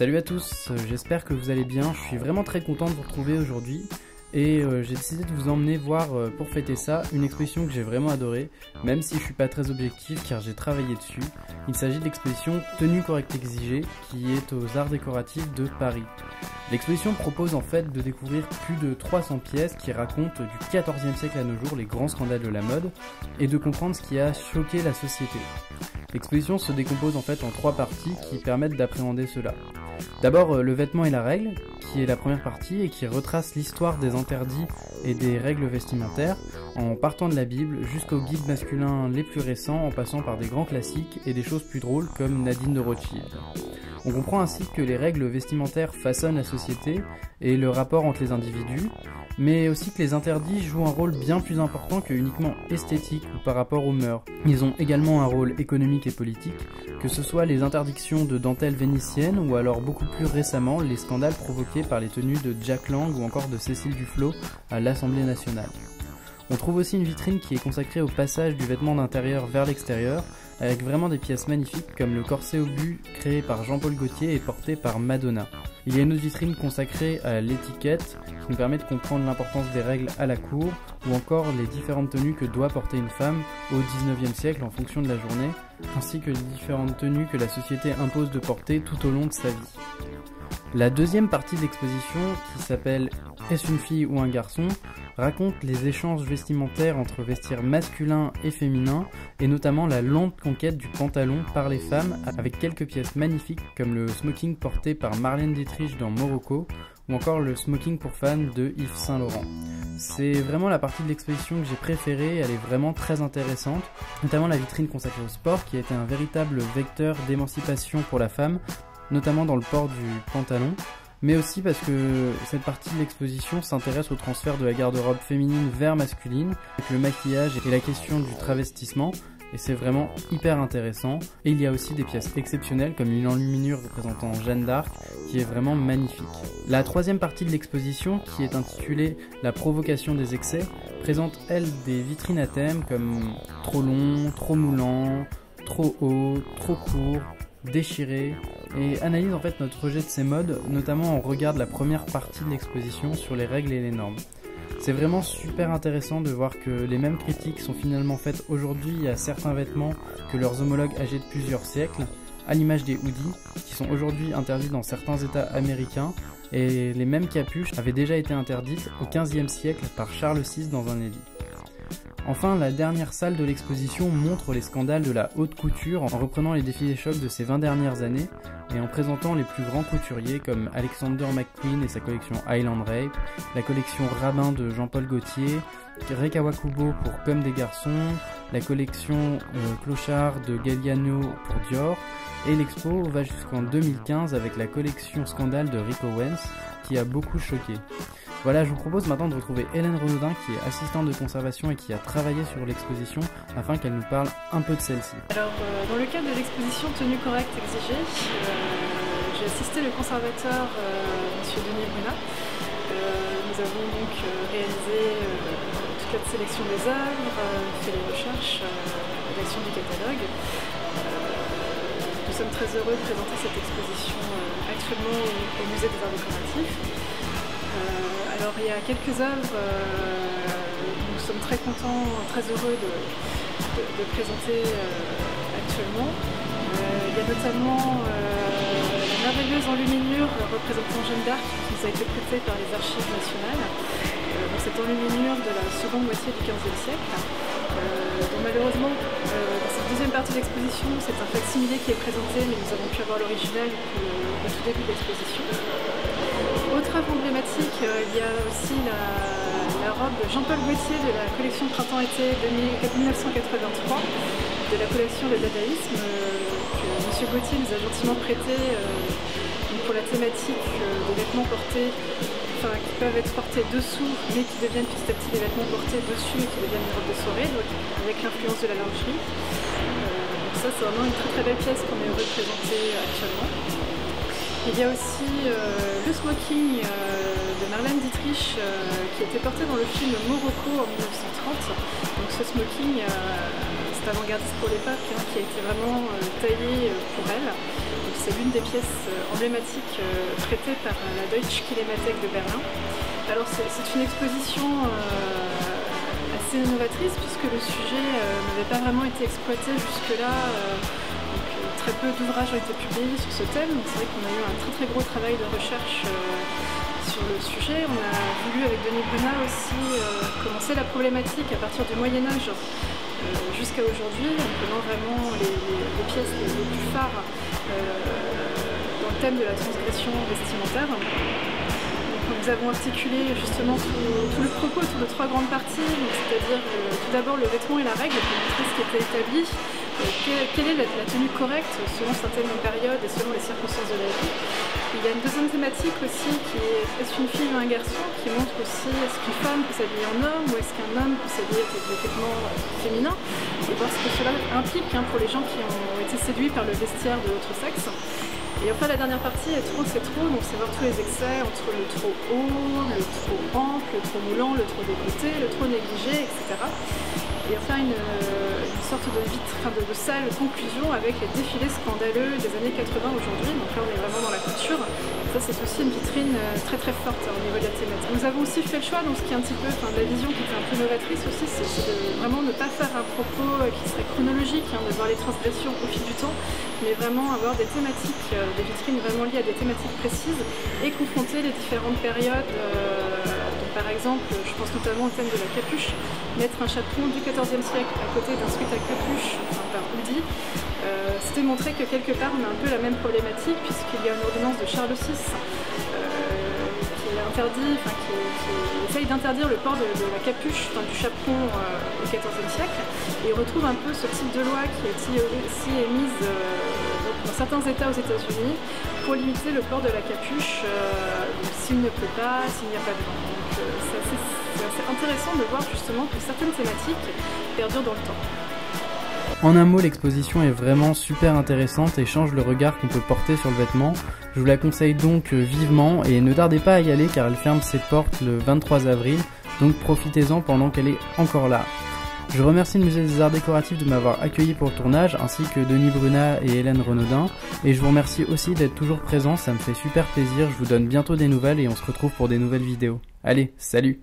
Salut à tous, j'espère que vous allez bien, je suis vraiment très content de vous retrouver aujourd'hui et j'ai décidé de vous emmener voir pour fêter ça une exposition que j'ai vraiment adorée, même si je suis pas très objectif car j'ai travaillé dessus. Il s'agit de l'exposition Tenue correcte exigée qui est aux Arts décoratifs de Paris. L'exposition propose en fait de découvrir plus de 300 pièces qui racontent du XIVe siècle à nos jours les grands scandales de la mode et de comprendre ce qui a choqué la société. L'exposition se décompose en fait en 3 parties qui permettent d'appréhender cela. D'abord le vêtement et la règle, qui est la première partie et qui retrace l'histoire des interdits et des règles vestimentaires, en partant de la Bible jusqu'aux guides masculins les plus récents, en passant par des grands classiques et des choses plus drôles comme Nadine de Rothschild. On comprend ainsi que les règles vestimentaires façonnent la société et le rapport entre les individus, mais aussi que les interdits jouent un rôle bien plus important que uniquement esthétique ou par rapport aux mœurs. Ils ont également un rôle économique et politique, que ce soit les interdictions de dentelles vénitiennes ou alors beaucoup plus récemment les scandales provoqués par les tenues de Jack Lang ou encore de Cécile Duflot à l'Assemblée nationale. On trouve aussi une vitrine qui est consacrée au passage du vêtement d'intérieur vers l'extérieur, avec vraiment des pièces magnifiques comme le corset obus créé par Jean-Paul Gaultier et porté par Madonna. Il y a une autre vitrine consacrée à l'étiquette qui nous permet de comprendre l'importance des règles à la cour ou encore les différentes tenues que doit porter une femme au XIXe siècle en fonction de la journée, ainsi que les différentes tenues que la société impose de porter tout au long de sa vie. La deuxième partie de l'exposition, qui s'appelle « Est-ce une fille ou un garçon ?», raconte les échanges vestimentaires entre vestiaires masculins et féminins, et notamment la lente conquête du pantalon par les femmes, avec quelques pièces magnifiques comme le smoking porté par Marlène Dietrich dans Morocco, ou encore le smoking pour femmes de Yves Saint Laurent. C'est vraiment la partie de l'exposition que j'ai préférée, elle est vraiment très intéressante, notamment la vitrine consacrée au sport, qui a été un véritable vecteur d'émancipation pour la femme, notamment dans le port du pantalon, mais aussi parce que cette partie de l'exposition s'intéresse au transfert de la garde-robe féminine vers masculine, avec le maquillage et la question du travestissement, et c'est vraiment hyper intéressant. Et il y a aussi des pièces exceptionnelles comme une enluminure représentant Jeanne d'Arc qui est vraiment magnifique. La troisième partie de l'exposition, qui est intitulée La provocation des excès, présente elle des vitrines à thème comme trop long, trop moulant, trop haut, trop court, déchiré, et analyse en fait notre rejet de ces modes, notamment en regard de la première partie de l'exposition sur les règles et les normes. C'est vraiment super intéressant de voir que les mêmes critiques sont finalement faites aujourd'hui à certains vêtements que leurs homologues âgés de plusieurs siècles, à l'image des hoodies, qui sont aujourd'hui interdits dans certains états américains, et les mêmes capuches avaient déjà été interdites au XVe siècle par Charles VI dans un édit. Enfin, la dernière salle de l'exposition montre les scandales de la haute couture en reprenant les défilés chocs de ces 20 dernières années et en présentant les plus grands couturiers comme Alexander McQueen et sa collection Highland Rape, la collection Rabin de Jean-Paul Gaultier, Rei Kawakubo pour Comme des garçons, la collection Clochard de Galliano pour Dior, et l'expo va jusqu'en 2015 avec la collection Scandale de Rick Owens qui a beaucoup choqué. Voilà, je vous propose maintenant de retrouver Hélène Renaudin qui est assistante de conservation et qui a travaillé sur l'exposition afin qu'elle nous parle un peu de celle-ci. Alors, dans le cadre de l'exposition Tenue correcte exigée, j'ai assisté le conservateur M. Denis Brunat. Nous avons donc réalisé toute la sélection des œuvres, fait les recherches, rédaction du catalogue. Nous sommes très heureux de présenter cette exposition actuellement au Musée des Arts décoratifs. Alors il y a quelques œuvres, nous sommes très contents, très heureux de présenter actuellement. Il y a notamment la merveilleuse enluminure représentant Jeanne d'Arc qui nous a été prêtée par les Archives nationales. Cette enluminure de la seconde moitié du XVe siècle. Donc malheureusement, dans cette deuxième partie de l'exposition, c'est un facsimilé qui est présenté, mais nous avons pu avoir l'original au tout début de l'exposition. Autre œuvre emblématique, il y a aussi la robe Jean-Paul Gaultier de la collection Printemps-été 1983, de la collection Le Dadaïsme, que M. Gaultier nous a gentiment prêté pour la thématique des vêtements portés, enfin qui peuvent être portés dessous, mais qui deviennent petit à petit des vêtements portés dessus et qui deviennent des robes de soirée, donc avec l'influence de la lingerie. Donc ça, c'est vraiment une très très belle pièce qu'on est heureux de présenter actuellement. Il y a aussi le smoking de Marlène Dietrich qui a été porté dans le film Morocco en 1930. Donc ce smoking, c'est avant-gardiste pour l'époque, qui a été vraiment taillée pour elle. C'est l'une des pièces emblématiques prêtées par la Deutsche Kinemathek de Berlin. Alors c'est une exposition assez novatrice puisque le sujet n'avait pas vraiment été exploité jusque-là. Très peu d'ouvrages ont été publiés sur ce thème. C'est vrai qu'on a eu un très gros travail de recherche sur le sujet. On a voulu avec Denis Brunat aussi commencer la problématique à partir du Moyen-Âge jusqu'à aujourd'hui, en prenant vraiment les pièces les plus phares dans le thème de la transgression vestimentaire. Nous avons articulé justement tout le propos autour de 3 grandes parties, c'est-à-dire tout d'abord le vêtement et la règle pour montrer ce qui était établi, quelle est la tenue correcte selon certaines périodes et selon les circonstances de la vie. Il y a une deuxième thématique aussi qui est est-ce une fille ou un garçon, qui montre aussi est-ce qu'une femme peut s'habiller en homme ou est-ce qu'un homme peut s'habiller avec des vêtements féminins, et voir ce que cela implique pour les gens qui ont été séduits par le vestiaire de l'autre sexe. Et enfin la dernière partie est trop c'est trop, donc c'est voir tous les excès entre le trop haut, le trop ample, le trop moulant, le trop décolleté, le trop négligé, etc. Et enfin une sorte de salle conclusion avec les défilés scandaleux des années 80 aujourd'hui, donc là on est vraiment dans la couture. Ça c'est aussi une vitrine très forte au niveau de la thématique. Nous avons aussi fait le choix, donc ce qui est un petit peu, la vision qui était un peu novatrice aussi, c'est de vraiment ne pas faire un propos qui serait chronologique, de voir les transgressions au fil du temps, mais vraiment avoir des thématiques, des vitrines vraiment liées à des thématiques précises et confronter les différentes périodes. Par exemple, je pense notamment au thème de la capuche, mettre un chaperon du XIVe siècle à côté d'un sweat à capuche, d'un hoodie, c'était montrer que quelque part on a un peu la même problématique puisqu'il y a une ordonnance de Charles VI qui essaye d'interdire le port de la capuche, du chaperon au XIVe siècle, et on retrouve un peu ce type de loi qui est aussi émise dans certains États aux États-Unis pour limiter le port de la capuche s'il ne pleut pas, s'il n'y a pas de vent. Donc c'est assez intéressant de voir justement que certaines thématiques perdurent dans le temps. En un mot, l'exposition est vraiment super intéressante et change le regard qu'on peut porter sur le vêtement. Je vous la conseille donc vivement et ne tardez pas à y aller car elle ferme ses portes le 23 avril, donc profitez-en pendant qu'elle est encore là. Je remercie le Musée des Arts Décoratifs de m'avoir accueilli pour le tournage, ainsi que Denis Brunat et Hélène Renaudin, et je vous remercie aussi d'être toujours présents, ça me fait super plaisir, je vous donne bientôt des nouvelles et on se retrouve pour des nouvelles vidéos. Allez, salut!